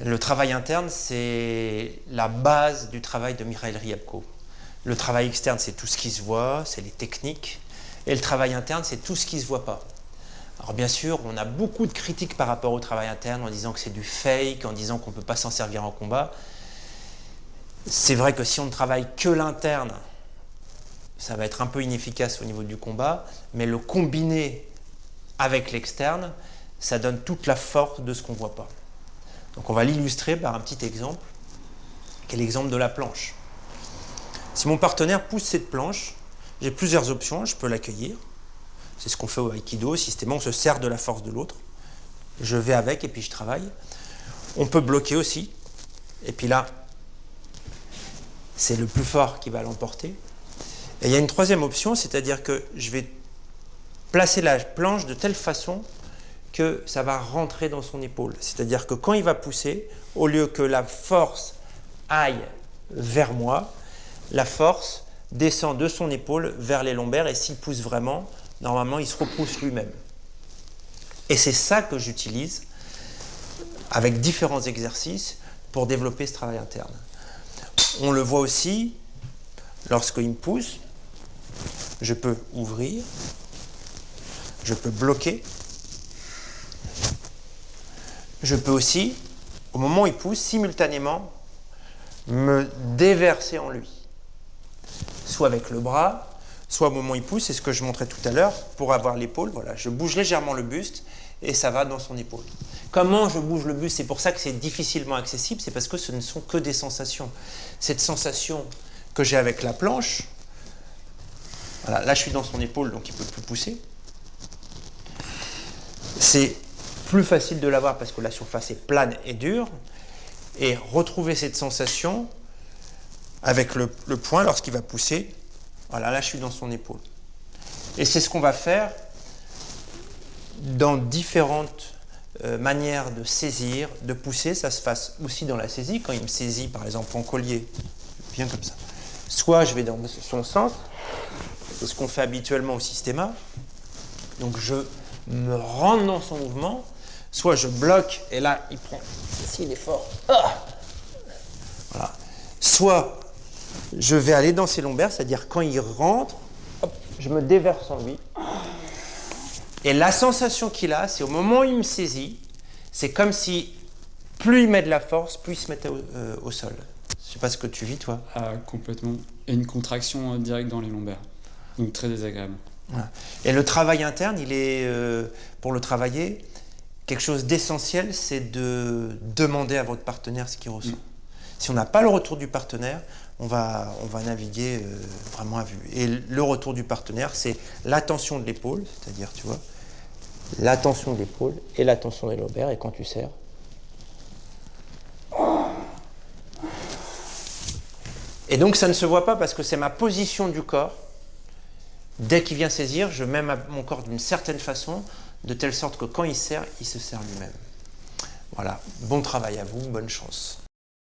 Le travail interne, c'est la base du travail de Mikhail Ryabko. Le travail externe, c'est tout ce qui se voit, c'est les techniques. Et le travail interne, c'est tout ce qui ne se voit pas. Alors bien sûr, on a beaucoup de critiques par rapport au travail interne en disant que c'est du fake, en disant qu'on ne peut pas s'en servir en combat. C'est vrai que si on ne travaille que l'interne, ça va être un peu inefficace au niveau du combat, mais le combiner avec l'externe, ça donne toute la force de ce qu'on ne voit pas. Donc on va l'illustrer par un petit exemple, qui est l'exemple de la planche. Si mon partenaire pousse cette planche, j'ai plusieurs options, je peux l'accueillir. C'est ce qu'on fait au Aikido, systématiquement on se sert de la force de l'autre. Je vais avec et puis je travaille. On peut bloquer aussi, et puis là, c'est le plus fort qui va l'emporter. Et il y a une troisième option, c'est-à-dire que je vais placer la planche de telle façon que ça va rentrer dans son épaule. C'est-à-dire que quand il va pousser, au lieu que la force aille vers moi, la force descend de son épaule vers les lombaires et s'il pousse vraiment, normalement, il se repousse lui-même. Et c'est ça que j'utilise avec différents exercices pour développer ce travail interne. On le voit aussi, lorsqu'il me pousse, je peux ouvrir, je peux bloquer, je peux aussi, au moment où il pousse, simultanément, me déverser en lui. Soit avec le bras, soit au moment où il pousse, c'est ce que je montrais tout à l'heure, pour avoir l'épaule, voilà, je bouge légèrement le buste et ça va dans son épaule. Comment je bouge le buste? C'est pour ça que c'est difficilement accessible, c'est parce que ce ne sont que des sensations. Cette sensation que j'ai avec la planche, voilà, là je suis dans son épaule, donc il ne peut plus pousser. C'est plus facile de l'avoir parce que la surface est plane et dure. Et retrouver cette sensation avec le poing lorsqu'il va pousser, voilà, là je suis dans son épaule. Et c'est ce qu'on va faire dans différentes manières de saisir, de pousser. Ça se passe aussi dans la saisie, quand il me saisit par exemple en collier, bien comme ça. Soit je vais dans son sens, c'est ce qu'on fait habituellement au systéma, donc je me rentre dans son mouvement, soit je bloque et là il prend, s'il est fort, voilà. Soit je vais aller dans ses lombaires, c'est-à-dire quand il rentre, hop, je me déverse en lui. Et la sensation qu'il a, c'est au moment où il me saisit, c'est comme si plus il met de la force, plus il se mettait au sol. Je ne sais pas ce que tu vis, toi. Ah, complètement. Et une contraction directe dans les lombaires. Donc très désagréable. Voilà. Et le travail interne, il est, pour le travailler, quelque chose d'essentiel, c'est de demander à votre partenaire ce qu'il ressent. Si on n'a pas le retour du partenaire, on va naviguer vraiment à vue. Et le retour du partenaire, c'est la tension de l'épaule, c'est-à-dire, tu vois, la tension de l'épaule et la tension des lombaires, et quand tu serres. Et donc, ça ne se voit pas parce que c'est ma position du corps. Dès qu'il vient saisir, je mets mon corps d'une certaine façon, de telle sorte que quand il serre, il se serre lui-même. Voilà, bon travail à vous, bonne chance.